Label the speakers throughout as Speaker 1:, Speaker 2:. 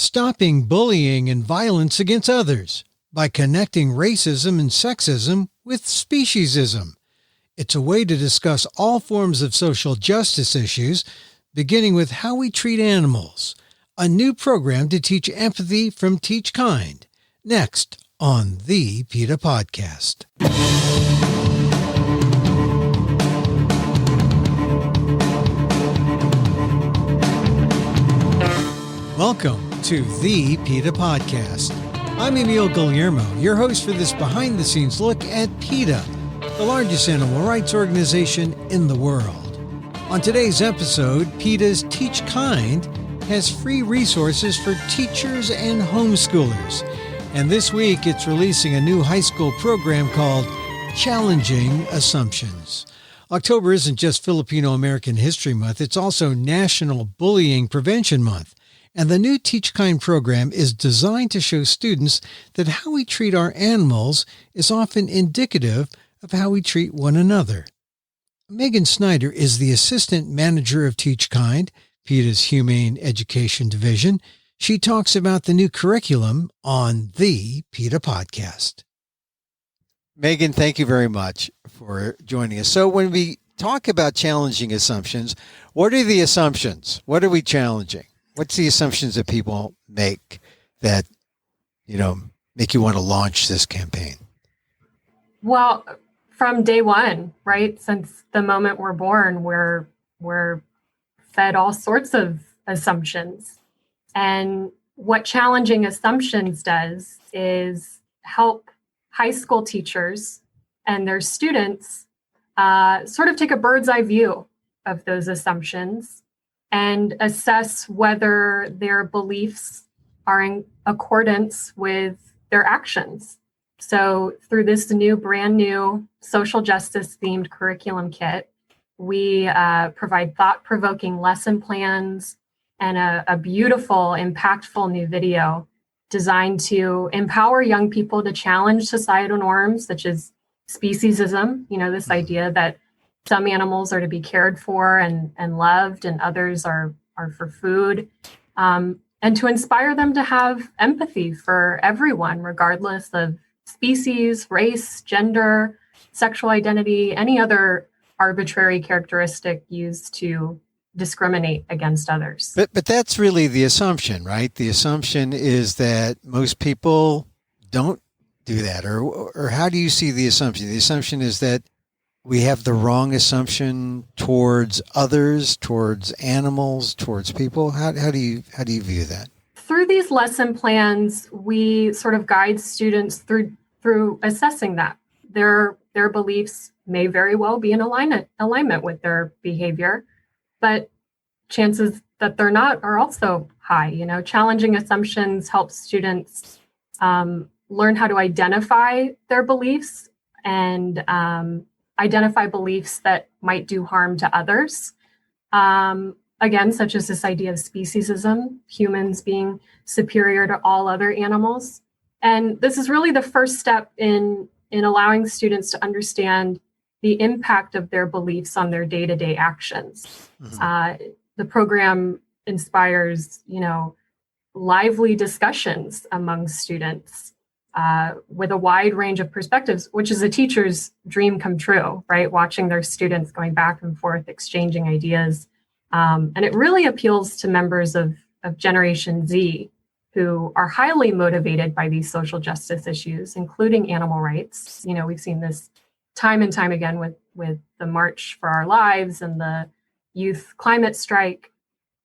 Speaker 1: stopping bullying and violence against others by connecting racism and sexism with speciesism. It's a way to discuss all forms of social justice issues, beginning with how we treat animals, a new program to teach empathy from TeachKind. Next on the PETA Podcast. Welcome to the PETA Podcast. I'm Emil Guillermo, your host for this behind-the-scenes look at PETA, the largest animal rights organization in the world. On today's episode, PETA's TeachKind has free resources for teachers and homeschoolers. And this week, it's releasing a new high school program called Challenging Assumptions. October isn't just Filipino American History Month, it's also National Bullying Prevention Month. And the new TeachKind program is designed to show students that how we treat our animals is often indicative of how we treat one another. Megan Snyder is the assistant manager of TeachKind, PETA's Humane Education Division. She talks about the new curriculum on the PETA Podcast. Megan, thank you very much for joining us. So when we talk about challenging assumptions, what are the assumptions? What are we challenging? What's the assumptions that people make that, make you want to launch this campaign?
Speaker 2: Well, from day one, right? Since the moment we're born, we're fed all sorts of assumptions. And what challenging assumptions does is help high school teachers and their students sort of take a bird's eye view of those assumptions and assess whether their beliefs are in accordance with their actions. So through this brand new social justice themed curriculum kit, we provide thought-provoking lesson plans and a beautiful, impactful new video designed to empower young people to challenge societal norms such as speciesism, this idea that some animals are to be cared for and loved, and others are for food, and to inspire them to have empathy for everyone, regardless of species, race, gender, sexual identity, any other arbitrary characteristic used to discriminate against others.
Speaker 1: But that's really the assumption, right? The assumption is that most people don't do that, or how do you see the assumption? The assumption is that we have the wrong assumption towards others, towards animals, towards people. How do you view that?
Speaker 2: Through these lesson plans, we sort of guide students through assessing that. Their beliefs may very well be in alignment with their behavior, but chances that they're not are also high. Challenging assumptions help students learn how to identify their beliefs and identify beliefs that might do harm to others. Again, such as this idea of speciesism, humans being superior to all other animals. And this is really the first step in allowing students to understand the impact of their beliefs on their day-to-day actions. Mm-hmm. The program inspires, lively discussions among students with a wide range of perspectives, which is a teacher's dream come true, right? Watching their students going back and forth, exchanging ideas. And it really appeals to members of Generation Z who are highly motivated by these social justice issues, including animal rights. We've seen this time and time again with the March for Our Lives and the youth climate strike.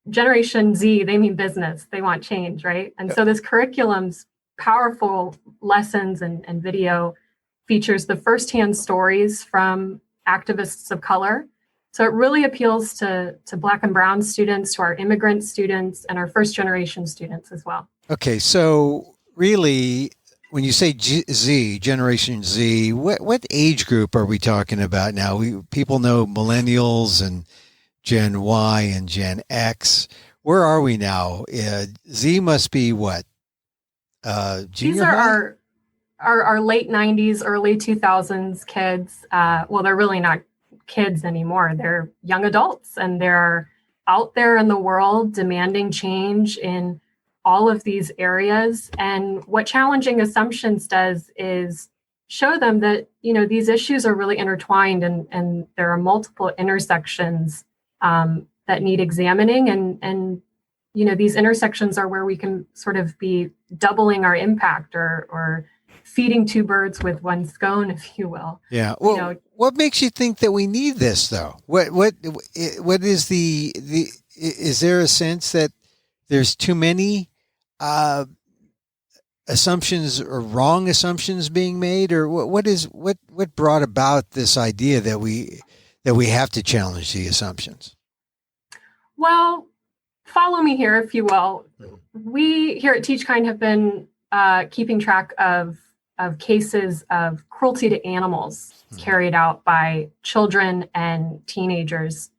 Speaker 2: Generation Z, they mean business. They want change, right? And so this curriculum's powerful lessons and video features the firsthand stories from activists of color. So it really appeals to Black and Brown students, to our immigrant students, and our first generation students as well.
Speaker 1: Okay, so really, when you say Z, Generation Z, what age group are we talking about now? People know millennials and Gen Y and Gen X. Where are we now? Z must be what?
Speaker 2: These are our late 90s, early 2000s kids. Well, they're really not kids anymore. They're young adults, and they're out there in the world demanding change in all of these areas. And what challenging assumptions does is show them that, these issues are really intertwined, and there are multiple intersections that need examining. And these intersections are where we can sort of be doubling our impact or feeding two birds with one stone, if you will.
Speaker 1: Yeah. Well, what makes you think that we need this, though? What is is there a sense that there's too many assumptions or wrong assumptions being made, or what brought about this idea that we have to challenge the assumptions?
Speaker 2: Well, follow me here, if you will. We here at TeachKind have been keeping track of cases of cruelty to animals carried out by children and teenagers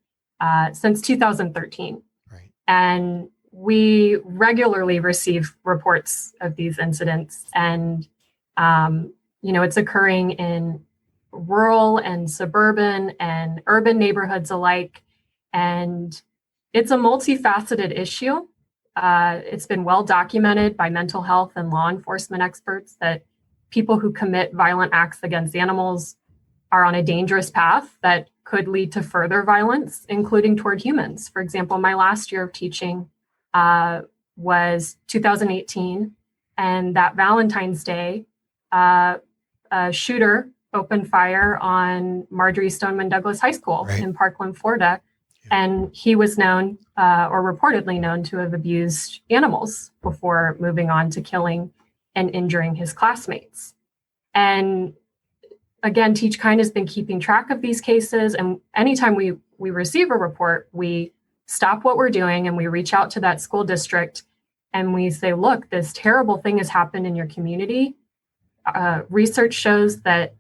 Speaker 2: since 2013.
Speaker 1: Right.
Speaker 2: And we regularly receive reports of these incidents, and it's occurring in rural and suburban and urban neighborhoods alike. And it's a multifaceted issue. It's been well documented by mental health and law enforcement experts that people who commit violent acts against animals are on a dangerous path that could lead to further violence, including toward humans. For example, my last year of teaching was 2018, and that Valentine's Day, a shooter opened fire on Marjorie Stoneman Douglas High School in Parkland, Florida. And he was known or reportedly known to have abused animals before moving on to killing and injuring his classmates. And again, TeachKind has been keeping track of these cases. And anytime we receive a report, we stop what we're doing and we reach out to that school district and we say, look, this terrible thing has happened in your community. Research shows that,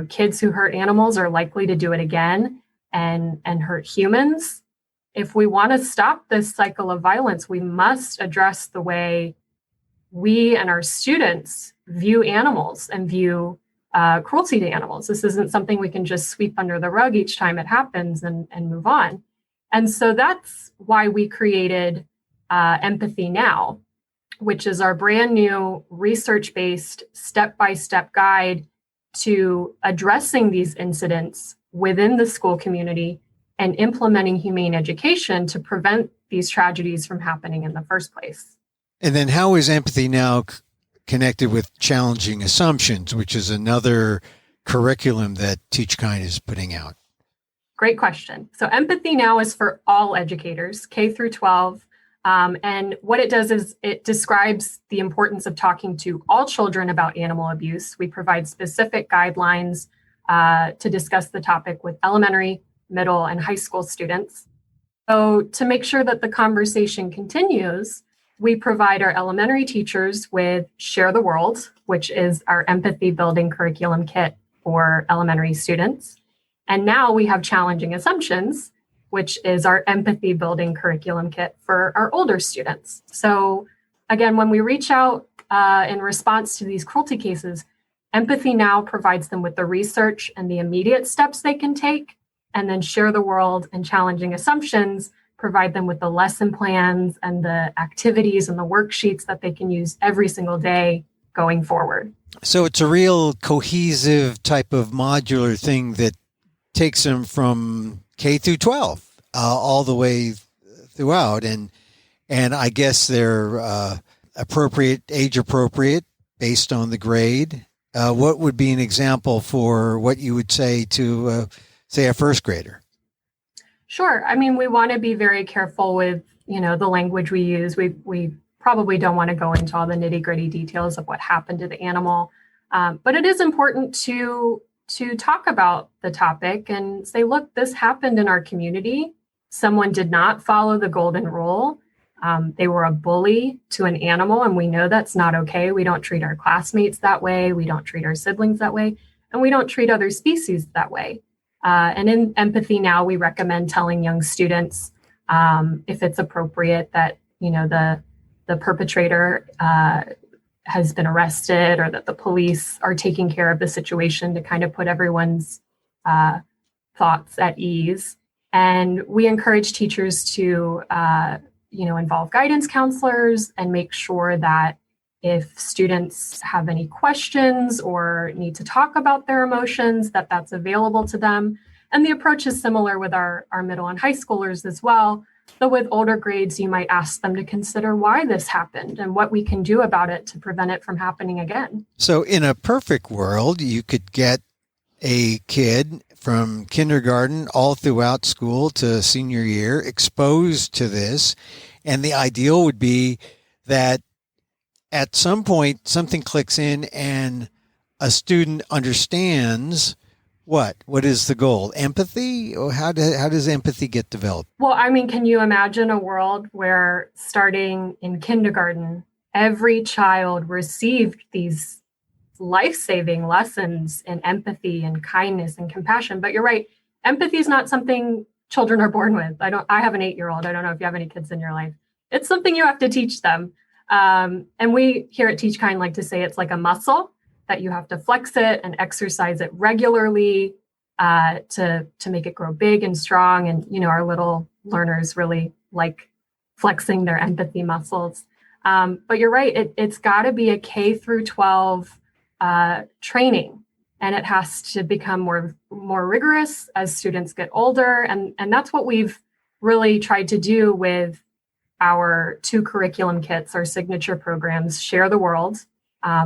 Speaker 2: kids who hurt animals are likely to do it again and hurt humans. If we want to stop this cycle of violence, we must address the way we and our students view animals and view cruelty to animals. This isn't something we can just sweep under the rug each time it happens and move on. And so that's why we created Empathy Now, which is our brand new research-based step-by-step guide to addressing these incidents within the school community and implementing humane education to prevent these tragedies from happening in the first place.
Speaker 1: And then how is Empathy Now connected with Challenging Assumptions, which is another curriculum that TeachKind is putting out?
Speaker 2: Great question. So Empathy Now is for all educators, K through 12. And what it does is it describes the importance of talking to all children about animal abuse. We provide specific guidelines to discuss the topic with elementary, middle, and high school students. So to make sure that the conversation continues, we provide our elementary teachers with Share the World, which is our empathy building curriculum kit for elementary students. And now we have Challenging Assumptions, which is our empathy building curriculum kit for our older students. So again, when we reach out in response to these cruelty cases, Empathy Now provides them with the research and the immediate steps they can take, and then Share the World and Challenging Assumptions provide them with the lesson plans and the activities and the worksheets that they can use every single day going forward.
Speaker 1: So it's a real cohesive type of modular thing that takes them from K through 12 all the way throughout. And I guess they're age appropriate based on the grade. What would be an example for what you would say to, say, a first grader?
Speaker 2: Sure. I mean, we want to be very careful with, the language we use. We probably don't want to go into all the nitty-gritty details of what happened to the animal. But it is important to talk about the topic and say, look, this happened in our community. Someone did not follow the golden rule. They were a bully to an animal, and we know that's not okay. We don't treat our classmates that way. We don't treat our siblings that way. And we don't treat other species that way. And in Empathy Now, we recommend telling young students, if it's appropriate, that, the perpetrator has been arrested or that the police are taking care of the situation to kind of put everyone's thoughts at ease. And we encourage teachers to involve guidance counselors and make sure that if students have any questions or need to talk about their emotions, that's available to them. And the approach is similar with our middle and high schoolers as well. Though with older grades, you might ask them to consider why this happened and what we can do about it to prevent it from happening again.
Speaker 1: So in a perfect world, you could get a kid from kindergarten all throughout school to senior year exposed to this. And the ideal would be that at some point something clicks in and a student understands what is the goal? Empathy? Or how does empathy get developed?
Speaker 2: Well, I mean, can you imagine a world where starting in kindergarten, every child received these life-saving lessons in empathy and kindness and compassion? But you're right. Empathy is not something children are born with. I have an 8-year-old. I don't know if you have any kids in your life. It's something you have to teach them. And we here at TeachKind like to say it's like a muscle that you have to flex it and exercise it regularly to make it grow big and strong. And, our little learners really like flexing their empathy muscles. But you're right. It's got to be a K through 12 training, and it has to become more rigorous as students get older. And that's what we've really tried to do with our 2 curriculum kits, our signature programs, Share the World,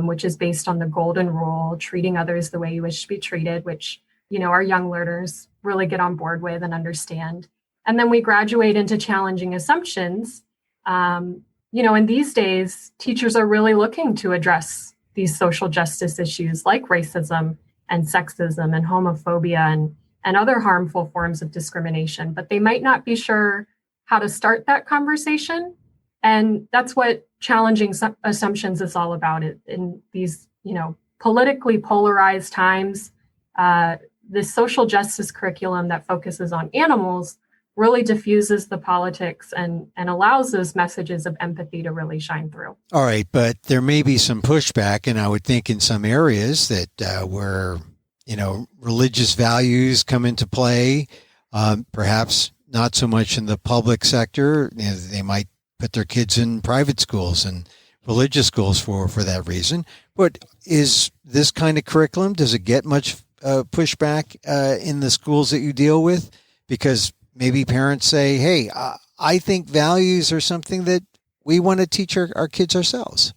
Speaker 2: which is based on the golden rule, treating others the way you wish to be treated, which, our young learners really get on board with and understand. And then we graduate into challenging assumptions. And these days, teachers are really looking to address these social justice issues like racism and sexism and homophobia and other harmful forms of discrimination, but they might not be sure how to start that conversation. And that's what challenging assumptions is all about. In these, politically polarized times, this social justice curriculum that focuses on animals really diffuses the politics and allows those messages of empathy to really shine through.
Speaker 1: All right, but there may be some pushback, and I would think in some areas that where, religious values come into play, perhaps not so much in the public sector. They might put their kids in private schools and religious schools for that reason. But is this kind of curriculum, does it get much pushback in the schools that you deal with? Because maybe parents say, hey, I think values are something that we want to teach our kids ourselves.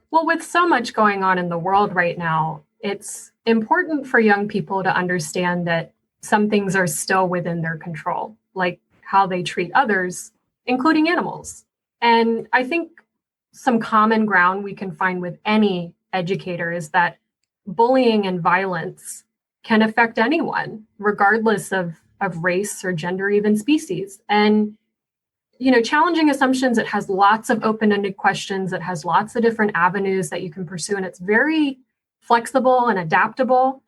Speaker 2: Well, with so much going on in the world right now, it's important for young people to understand that some things are still within their control, like how they treat others, including animals. And I think some common ground we can find with any educator is that bullying and violence can affect anyone, regardless of race or gender, even species. And, challenging assumptions, it has lots of open-ended questions. It has lots of different avenues that you can pursue, and it's very flexible and adaptable.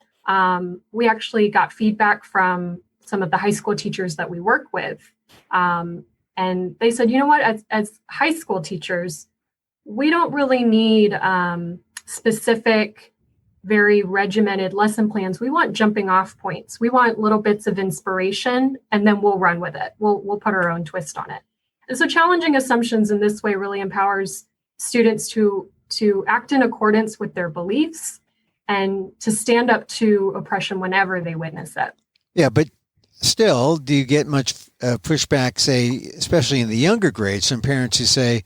Speaker 2: We actually got feedback from some of the high school teachers that we work with. And they said, you know what, as high school teachers, we don't really need specific, very regimented lesson plans. We want jumping off points. We want little bits of inspiration, and then we'll run with it. We'll put our own twist on it. And so challenging assumptions in this way really empowers students to act in accordance with their beliefs and to stand up to oppression whenever they witness it.
Speaker 1: Yeah, but still, do you get much pushback, say, especially in the younger grades, some parents who say,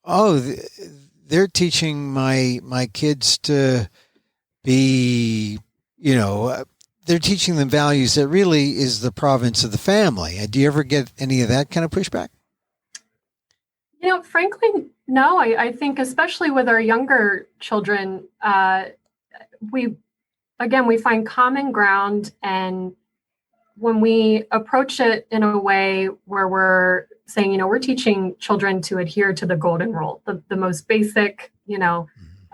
Speaker 1: oh, they're teaching my kids to be, they're teaching them values that really is the province of the family. Do you ever get any of that kind of pushback?
Speaker 2: Frankly, no. I think especially with our younger children, we find common ground, and when we approach it in a way where we're saying, we're teaching children to adhere to the golden rule, the most basic,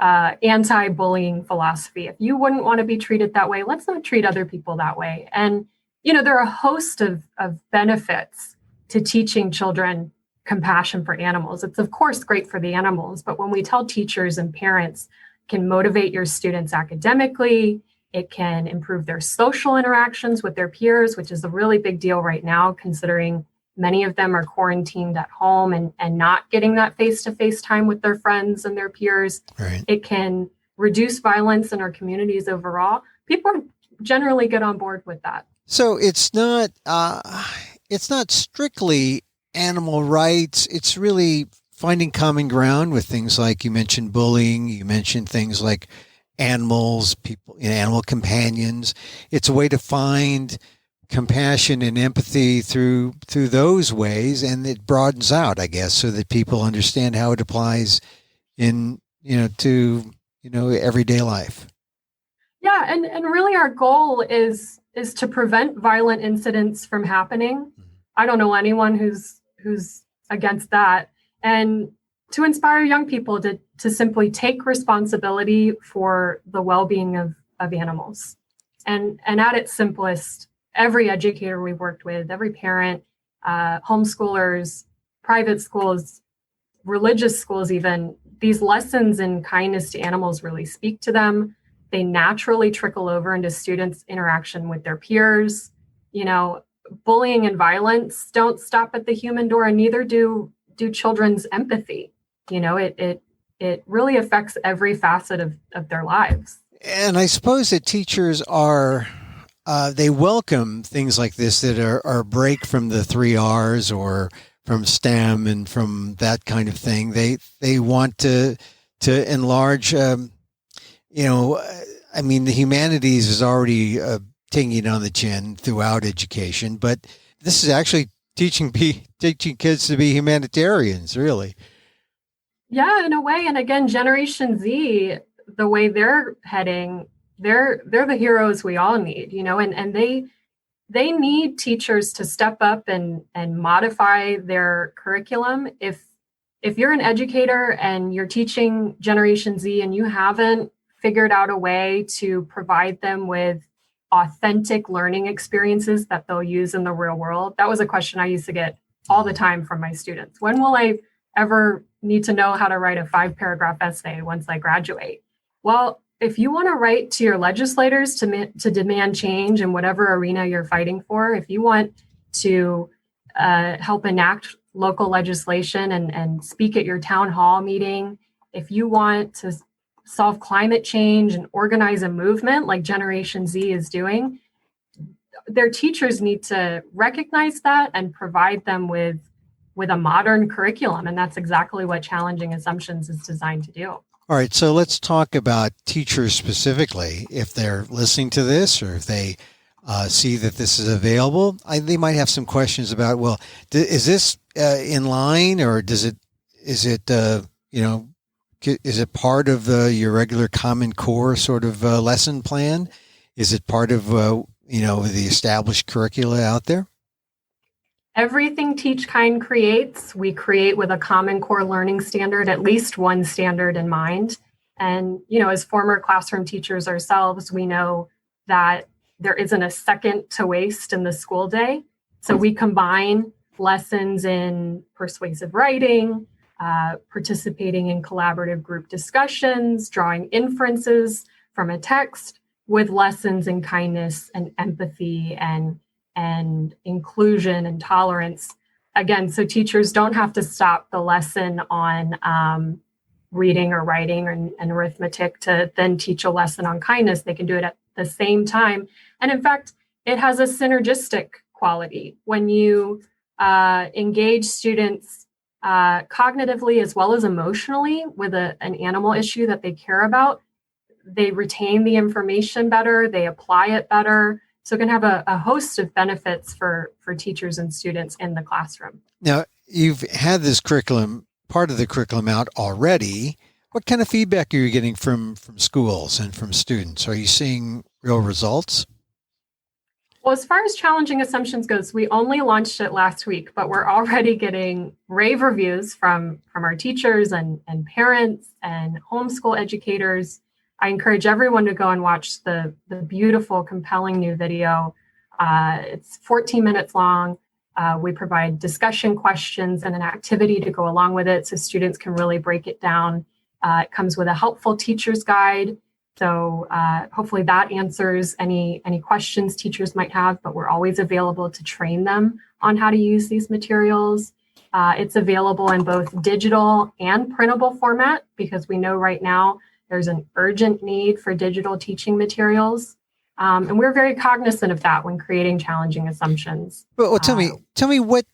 Speaker 2: anti-bullying philosophy. If you wouldn't want to be treated that way, let's not treat other people that way. And, there are a host of benefits to teaching children compassion for animals. It's of course great for the animals, but when we tell teachers and parents, it can motivate your students academically, it can improve their social interactions with their peers, which is a really big deal right now, considering Many of them are quarantined at home and not getting that face-to-face time with their friends and their peers.
Speaker 1: Right.
Speaker 2: It can reduce violence in our communities overall. People generally get on board with that.
Speaker 1: So it's not strictly animal rights. It's really finding common ground with things like, you mentioned bullying, you mentioned things like animals, people, animal companions. It's a way to find compassion and empathy through those ways, and it broadens out, I guess, so that people understand how it applies in to everyday life.
Speaker 2: Yeah, and really our goal is to prevent violent incidents from happening. I don't know anyone who's against that, and to inspire young people to simply take responsibility for the well-being of animals. And at its simplest, every educator we've worked with, every parent, homeschoolers, private schools, religious schools even, these lessons in kindness to animals really speak to them. They naturally trickle over into students' interaction with their peers. Bullying and violence don't stop at the human door, and neither do children's empathy. It really affects every facet of their lives.
Speaker 1: And I suppose that teachers are, they welcome things like this that are a break from the 3 R's or from STEM and from that kind of thing. They want to enlarge, the humanities is already taking it on the chin throughout education, but this is actually teaching kids to be humanitarians, really.
Speaker 2: Yeah, in a way. And again, Generation Z, the way they're heading, they're the heroes we all need, and they need teachers to step up and modify their curriculum. If you're an educator and you're teaching Generation Z and you haven't figured out a way to provide them with authentic learning experiences that they'll use in the real world. That was a question I used to get all the time from my students. When will I ever need to know how to write a 5-paragraph essay once I graduate? Well, if you want to write to your legislators to demand change in whatever arena you're fighting for, if you want to help enact local legislation and speak at your town hall meeting, if you want to solve climate change and organize a movement like Generation Z is doing, their teachers need to recognize that and provide them with a modern curriculum. And that's exactly what Challenging Assumptions is designed to do.
Speaker 1: All right, so let's talk about teachers specifically. If they're listening to this or if they see that this is available, they might have some questions about, well, is this in line, or is it part of your regular Common Core sort of lesson plan? Is it part of the established curricula out there?
Speaker 2: Everything TeachKind creates, we create with a Common Core learning standard, at least one standard in mind. And, as former classroom teachers ourselves, we know that there isn't a second to waste in the school day. So we combine lessons in persuasive writing, participating in collaborative group discussions, drawing inferences from a text, with lessons in kindness and empathy and inclusion and tolerance. Again, so teachers don't have to stop the lesson on reading or writing and arithmetic to then teach a lesson on kindness. They can do it at the same time. And in fact, it has a synergistic quality. When you engage students cognitively as well as emotionally with an animal issue that they care about, they retain the information better, they apply it better. So it can have a host of benefits for teachers and students in the classroom.
Speaker 1: Now, you've had this curriculum, part of the curriculum out already. What kind of feedback are you getting from schools and from students? Are you seeing real results?
Speaker 2: Well, as far as Challenging Assumptions goes, we only launched it last week, but we're already getting rave reviews from our teachers and parents and homeschool educators. I encourage everyone to go and watch the beautiful, compelling new video. It's 14 minutes long. We provide discussion questions and an activity to go along with it so students can really break it down. It comes with a helpful teacher's guide. So hopefully that answers any questions teachers might have, but we're always available to train them on how to use these materials. It's available in both digital and printable format, because we know right now there's an urgent need for digital teaching materials. And we're very cognizant of that when creating challenging assumptions.
Speaker 1: Well, tell me what,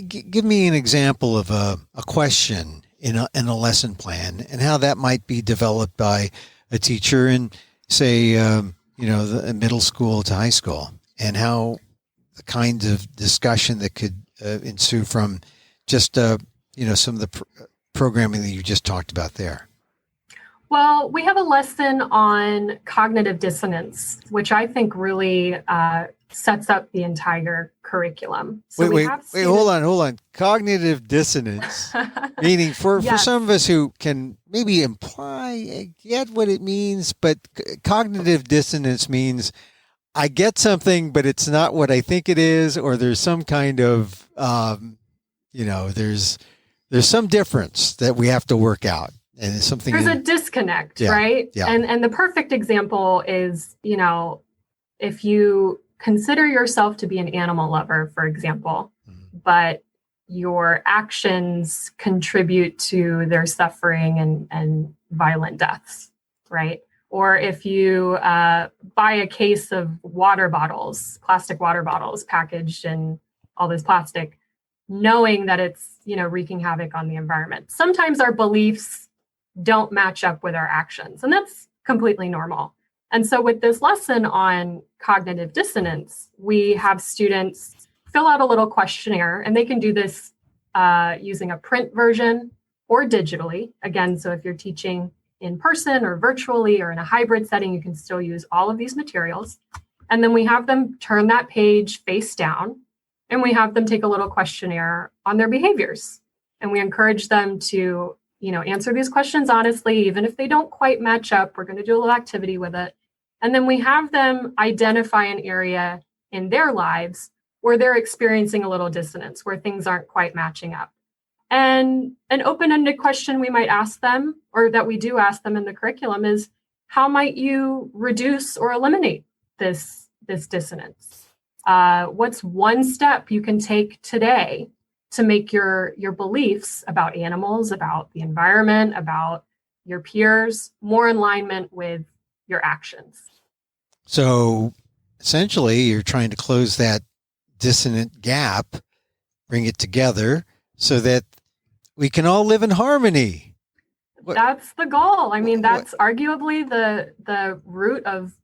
Speaker 1: give me an example of a question in a lesson plan and how that might be developed by a teacher in, say, the middle school to high school, and how the kinds of discussion that could ensue from just, some of the programming that you just talked about there.
Speaker 2: Well, we have a lesson on cognitive dissonance, which I think really sets up the entire curriculum. So
Speaker 1: wait, hold on. Cognitive dissonance, meaning for some of us who can maybe get what it means, but cognitive dissonance means I get something, but it's not what I think it is, or there's some kind of, there's some difference that we have to work out. And it's something
Speaker 2: there's a disconnect, right?
Speaker 1: Yeah.
Speaker 2: And the perfect example is, if you consider yourself to be an animal lover, for example, but your actions contribute to their suffering and violent deaths, right? Or if you buy a case of plastic water bottles packaged in all this plastic, knowing that it's, wreaking havoc on the environment. Sometimes our beliefs don't match up with our actions, and that's completely normal. And so with this lesson on cognitive dissonance, we have students fill out a little questionnaire, and they can do this using a print version or digitally. Again, so if you're teaching in person or virtually or in a hybrid setting, you can still use all of these materials. And then we have them turn that page face down, and we have them take a little questionnaire on their behaviors. And we encourage them to answer these questions honestly, even if they don't quite match up. We're going to do a little activity with it. And then we have them identify an area in their lives where they're experiencing a little dissonance, where things aren't quite matching up. And an open-ended question we might ask them, or that we do ask them in the curriculum, is how might you reduce or eliminate this dissonance? What's one step you can take today to make your beliefs about animals, about the environment, about your peers more in alignment with your actions?
Speaker 1: So essentially, you're trying to close that dissonant gap, bring it together so that we can all live in harmony.
Speaker 2: That's the goal. I mean, that's arguably the root of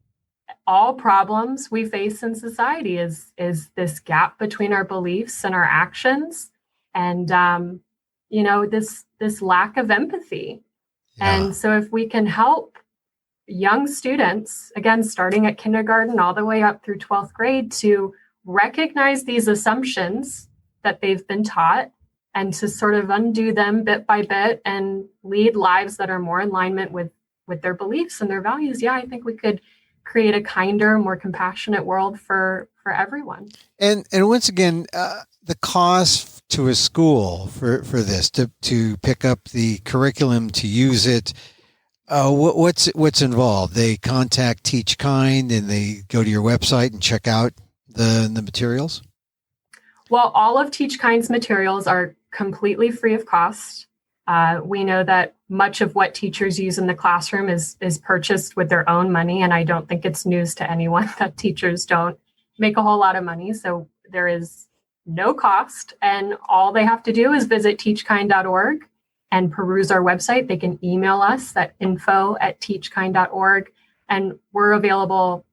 Speaker 2: all problems we face in society is this gap between our beliefs and our actions. And, this lack of empathy. Yeah. And so if we can help young students, again, starting at kindergarten all the way up through 12th grade, to recognize these assumptions that they've been taught and to sort of undo them bit by bit and lead lives that are more in alignment with their beliefs and their values, I think we could create a kinder, more compassionate world for everyone.
Speaker 1: And once again, the cost to a school for this to pick up the curriculum, to use it, what's involved? They contact TeachKind and they go to your website and check out the materials?
Speaker 2: Well, all of TeachKind's materials are completely free of cost. We know that much of what teachers use in the classroom is purchased with their own money, and I don't think it's news to anyone that teachers don't make a whole lot of money. So there is no cost, and all they have to do is visit teachkind.org and peruse our website. They can email us at info@teachkind.org, and we're available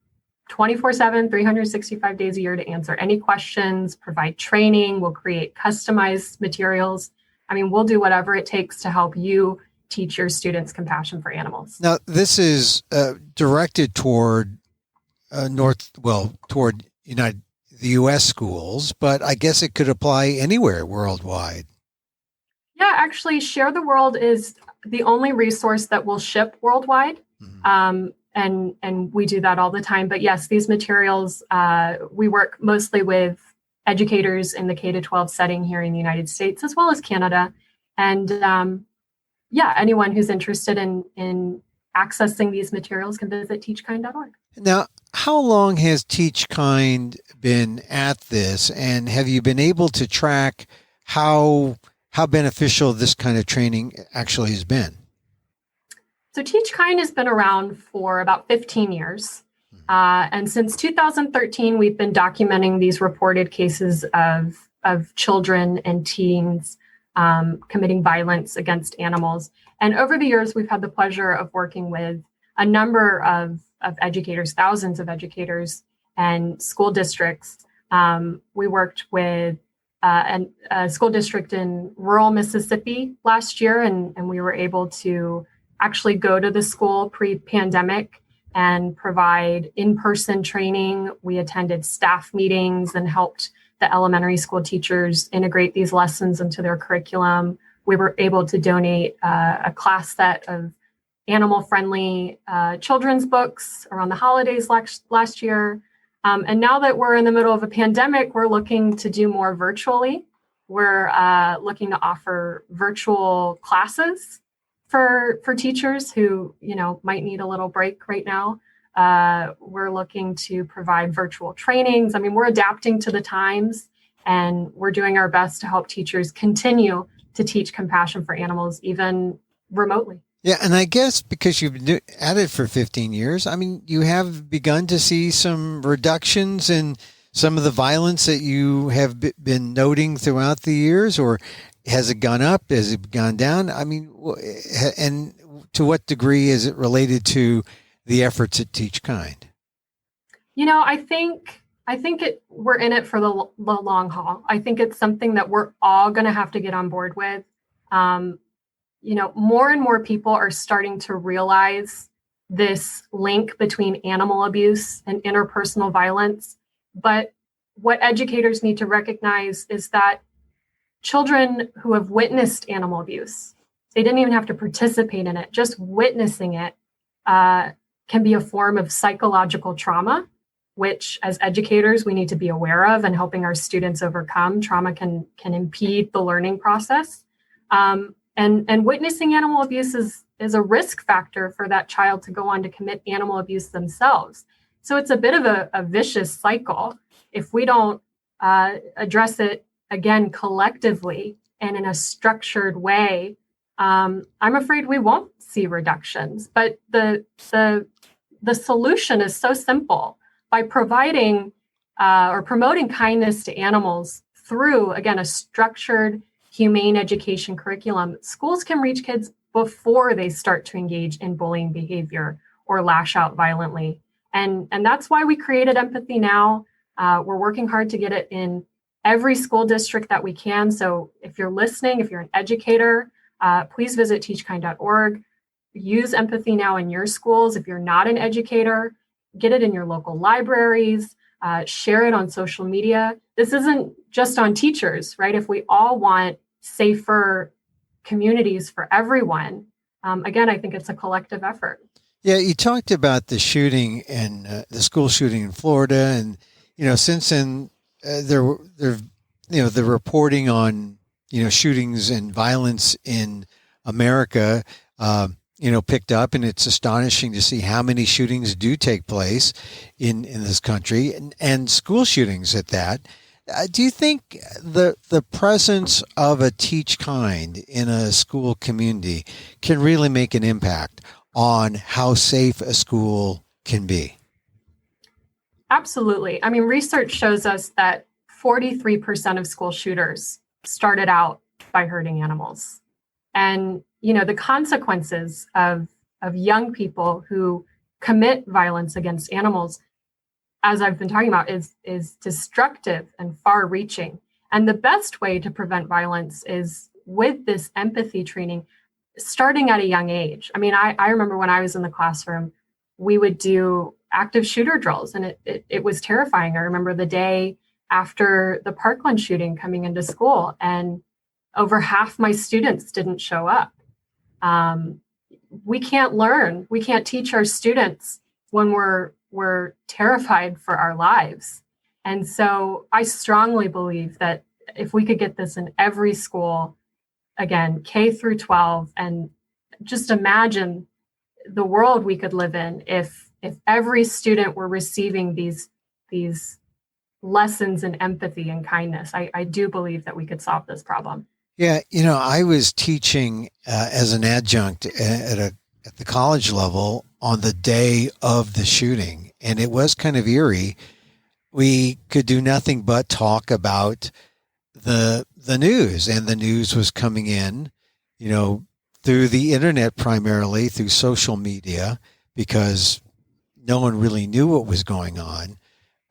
Speaker 2: 24/7, 365 days a year to answer any questions, provide training. We'll create customized materials. I mean, we'll do whatever it takes to help you teach your students compassion for animals.
Speaker 1: Now, this is directed toward the U.S. schools, but I guess it could apply anywhere worldwide.
Speaker 2: Yeah, actually, Share the World is the only resource that will ship worldwide. Mm-hmm. And we do that all the time. But yes, these materials, we work mostly with educators in the K-12 setting here in the United States, as well as Canada. And anyone who's interested in accessing these materials can visit teachkind.org.
Speaker 1: Now, how long has TeachKind been at this, and have you been able to track how beneficial this kind of training actually has been?
Speaker 2: So TeachKind has been around for about 15 years. And since 2013, we've been documenting these reported cases of children and teens committing violence against animals. And over the years, we've had the pleasure of working with a number of educators, thousands of educators and school districts. We worked with a school district in rural Mississippi last year, and we were able to actually go to the school pre-pandemic and provide in-person training. We attended staff meetings and helped the elementary school teachers integrate these lessons into their curriculum. We were able to donate a class set of animal-friendly children's books around the holidays last year. And now that we're in the middle of a pandemic, we're looking to do more virtually. We're looking to offer virtual classes for teachers who, might need a little break right now. We're looking to provide virtual trainings. I mean, we're adapting to the times, and we're doing our best to help teachers continue to teach compassion for animals, even remotely.
Speaker 1: Yeah, and I guess because you've been at it for 15 years, I mean, you have begun to see some reductions in some of the violence that you have been noting throughout the years, or has it gone up? Has it gone down? I mean, and to what degree is it related to the efforts at TeachKind?
Speaker 2: I think we're in it for the long haul. I think it's something that we're all going to have to get on board with. More and more people are starting to realize this link between animal abuse and interpersonal violence. But what educators need to recognize is that children who have witnessed animal abuse, they didn't even have to participate in it, just witnessing it can be a form of psychological trauma, which as educators, we need to be aware of and helping our students overcome. Trauma can impede the learning process. And witnessing animal abuse is a risk factor for that child to go on to commit animal abuse themselves. So it's a bit of a vicious cycle if we don't address it, again, collectively and in a structured way. I'm afraid we won't see reductions. But the solution is so simple. By providing or promoting kindness to animals through, again, a structured, humane education curriculum, schools can reach kids before they start to engage in bullying behavior or lash out violently. And that's why we created Empathy Now. We're working hard to get it in every school district that we can. So if you're listening, if you're an educator, please visit teachkind.org. Use Empathy Now in your schools. If you're not an educator, get it in your local libraries, share it on social media. This isn't just on teachers, right? If we all want safer communities for everyone, again, I think it's a collective effort.
Speaker 1: Yeah, you talked about the shooting and the school shooting in Florida, and since then the reporting on shootings and violence in America picked up, and it's astonishing to see how many shootings do take place in this country, and school shootings at that. Do you think the presence of a TeachKind in a school community can really make an impact on how safe a school can be?
Speaker 2: Absolutely. I mean, research shows us that 43% of school shooters started out by hurting animals. And, the consequences of young people who commit violence against animals, as I've been talking about, is destructive and far-reaching. And the best way to prevent violence is with this empathy training, starting at a young age. I mean, I remember when I was in the classroom, we would do active shooter drills, and it was terrifying. I remember the day after the Parkland shooting coming into school, and over half my students didn't show up. We can't learn. We can't teach our students when we're terrified for our lives. And so I strongly believe that if we could get this in every school, again, K through 12, and just imagine the world we could live in if every student were receiving these lessons in empathy and kindness. I do believe that we could solve this problem.
Speaker 1: Yeah, I was teaching as an adjunct at the college level on the day of the shooting, and it was kind of eerie. We could do nothing but talk about the news, and the news was coming in, through the internet, primarily through social media, because no one really knew what was going on.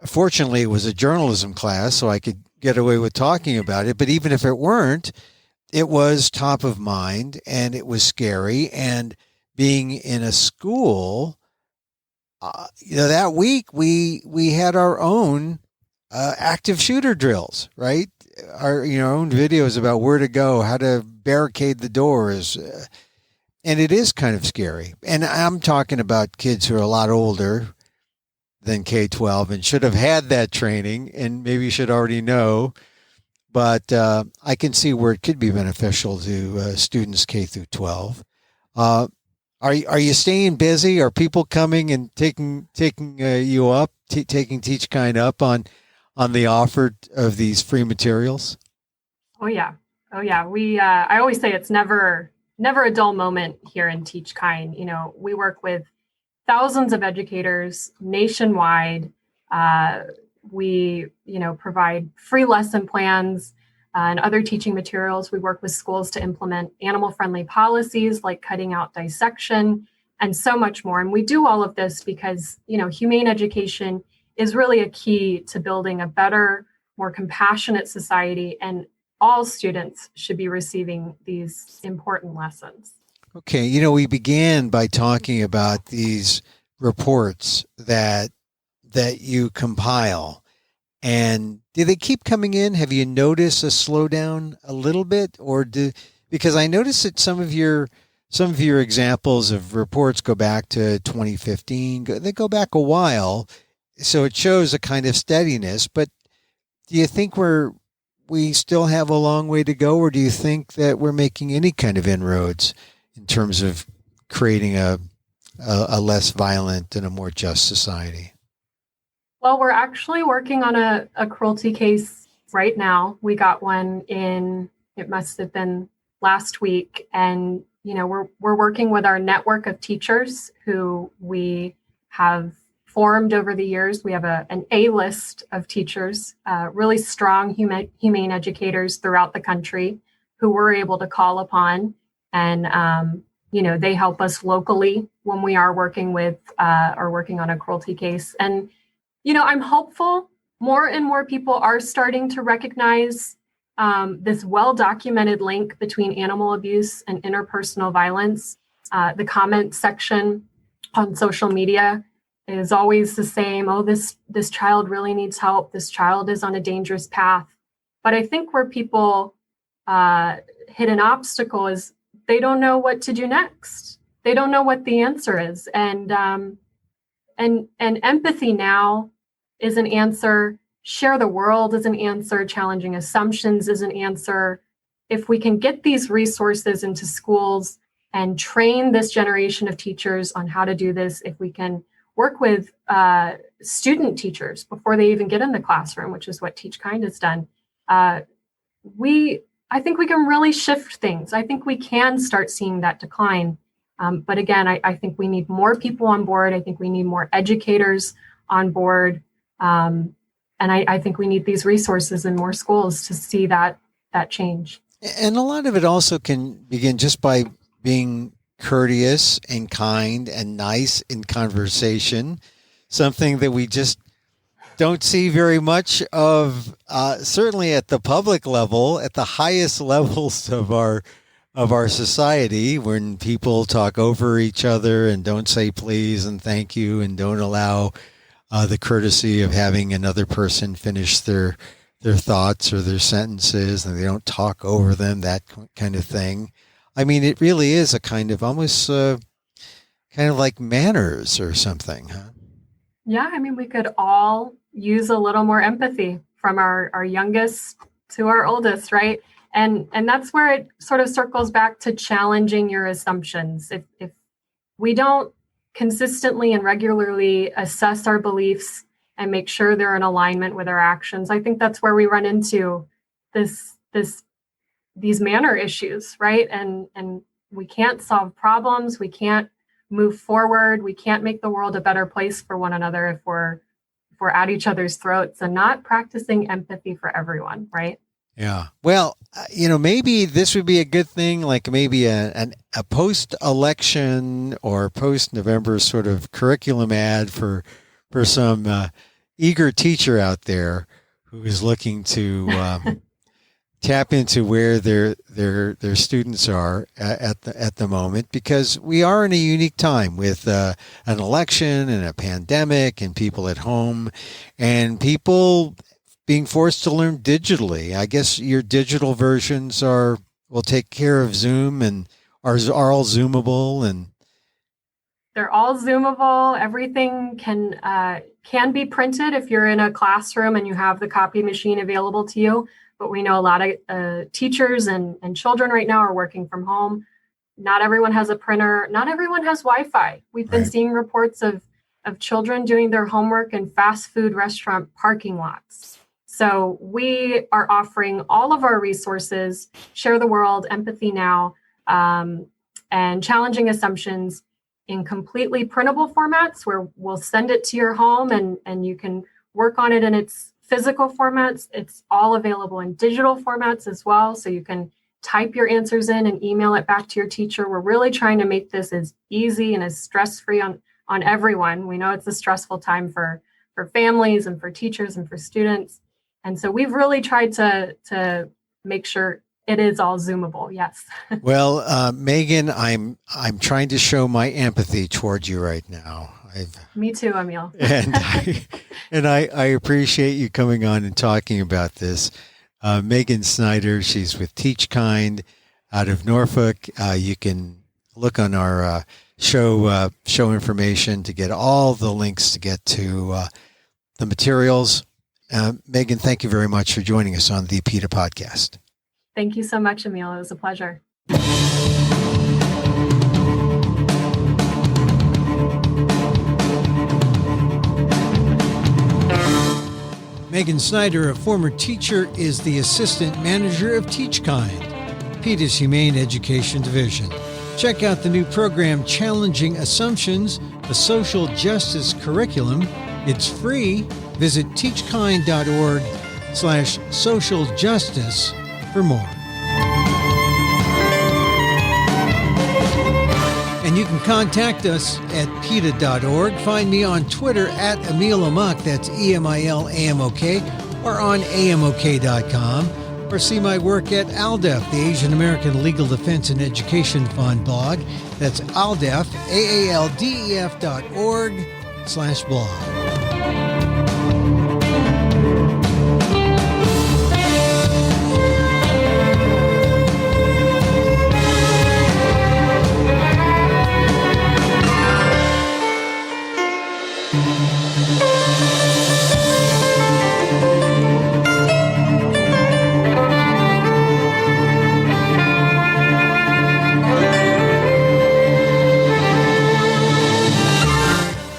Speaker 1: Fortunately, it was a journalism class, so I could get away with talking about it. But even if it weren't, it was top of mind, and it was scary. And being in a school, that week we had our own active shooter drills, right? Our own videos about where to go, how to barricade the doors, and it is kind of scary. And I'm talking about kids who are a lot older than K-12 and should have had that training and maybe should already know. But I can see where it could be beneficial to students K through 12. Are you staying busy? Are people coming and taking you up, taking TeachKind up on the offer of these free materials?
Speaker 2: Oh yeah. We I always say it's never a dull moment here in TeachKind. We work with thousands of educators nationwide. We provide free lesson plans and other teaching materials. We work with schools to implement animal-friendly policies like cutting out dissection and so much more. And we do all of this because, humane education is really a key to building a better, more compassionate society, and all students should be receiving these important lessons.
Speaker 1: Okay, we began by talking about these reports that you compile. And do they keep coming in? Have you noticed a slowdown a little bit, because I noticed that some of your examples of reports go back to 2015. They go back a while, so it shows a kind of steadiness. But do you think we still have a long way to go, or do you think that we're making any kind of inroads in terms of creating a less violent and a more just society?
Speaker 2: Well, we're actually working on a cruelty case right now. We got one it must have been last week. And, we're working with our network of teachers who we have formed over the years. We have an A-list of teachers, really strong humane educators throughout the country who we're able to call upon. And, they help us locally when we are working working on a cruelty case. And I'm hopeful more and more people are starting to recognize this well-documented link between animal abuse and interpersonal violence. The comment section on social media is always the same. Oh, this child really needs help. This child is on a dangerous path. But I think where people hit an obstacle is they don't know what to do next. They don't know what the answer is. And empathy now is an answer. Share the world is an answer. Challenging assumptions is an answer. If we can get these resources into schools and train this generation of teachers on how to do this, if we can work with student teachers before they even get in the classroom, which is what TeachKind has done, I think we can really shift things. I think we can start seeing that decline. But again, I think we need more people on board. I think we need more educators on board. And I think we need these resources in more schools to see that change.
Speaker 1: And a lot of it also can begin just by being courteous and kind and nice in conversation, something that we just don't see very much of, certainly at the public level, at the highest levels of our society, when people talk over each other and don't say please and thank you and don't allow the courtesy of having another person finish their thoughts or their sentences, and they don't talk over them, that kind of thing. I mean, it really is a kind of almost kind of like manners or something, huh?
Speaker 2: Yeah, I mean, we could all use a little more empathy from our youngest to our oldest, right? And that's where it sort of circles back to challenging your assumptions. If we don't consistently and regularly assess our beliefs and make sure they're in alignment with our actions, I think that's where we run into these manner issues, right? And we can't solve problems. We can't move forward. We can't make the world a better place for one another if we're at each other's throats and not practicing empathy for everyone, right?
Speaker 1: Yeah. Well, maybe this would be a good thing, like maybe a post-election or post-November sort of curriculum ad for some eager teacher out there who is looking to tap into where their students are at the moment, because we are in a unique time with an election and a pandemic and people at home and people being forced to learn digitally. I guess your digital versions will take care of Zoom and are all Zoomable, and
Speaker 2: they're all Zoomable. Everything can be printed if you're in a classroom and you have the copy machine available to you. But we know a lot of teachers and children right now are working from home. Not everyone has a printer. Not everyone has Wi-Fi. We've been seeing reports of children doing their homework in fast food restaurant parking lots. So we are offering all of our resources, Share the World, Empathy Now, and Challenging Assumptions in completely printable formats where we'll send it to your home and you can work on it in its physical formats. It's all available in digital formats as well. So you can type your answers in and email it back to your teacher. We're really trying to make this as easy and as stress-free on everyone. We know it's a stressful time for families and for teachers and for students. And so we've really tried to make sure it is all Zoomable. Yes.
Speaker 1: Well, Megan, I'm trying to show my empathy towards you right now.
Speaker 2: Me too, Emil.
Speaker 1: and I appreciate you coming on and talking about this. Megan Snyder, she's with TeachKind out of Norfolk. You can look on our show information to get all the links to get to the materials. Megan, thank you very much for joining us on the PETA Podcast.
Speaker 2: Thank you so much, Emil. It was a pleasure.
Speaker 1: Megan Snyder, a former teacher, is the assistant manager of TeachKind, PETA's Humane Education Division. Check out the new program, Challenging Assumptions, a social justice curriculum. It's free. Visit teachkind.org/social justice for more. And you can contact us at PETA.org. Find me on Twitter at Emil Amok, that's EMILAMOK, or on AMOK.com, or see my work at ALDEF, the Asian American Legal Defense and Education Fund blog. That's ALDEF, AALDEF.org/blog.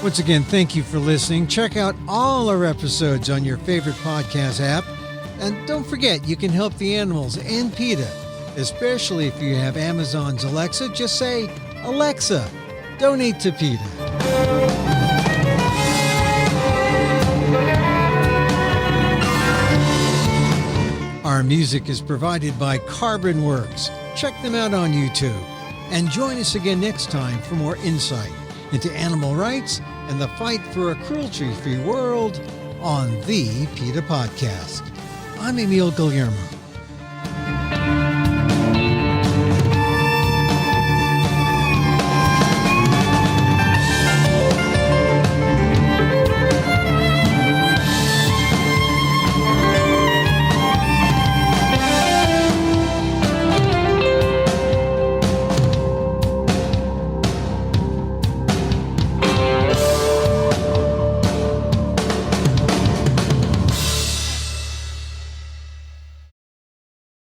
Speaker 1: Once again, thank you for listening. Check out all our episodes on your favorite podcast app. And don't forget, you can help the animals and PETA, especially if you have Amazon's Alexa. Just say, Alexa, donate to PETA. Our music is provided by Carbon Works. Check them out on YouTube. And join us again next time for more insight into animal rights and the fight for a cruelty-free world on the PETA Podcast. I'm Emil Guillermo.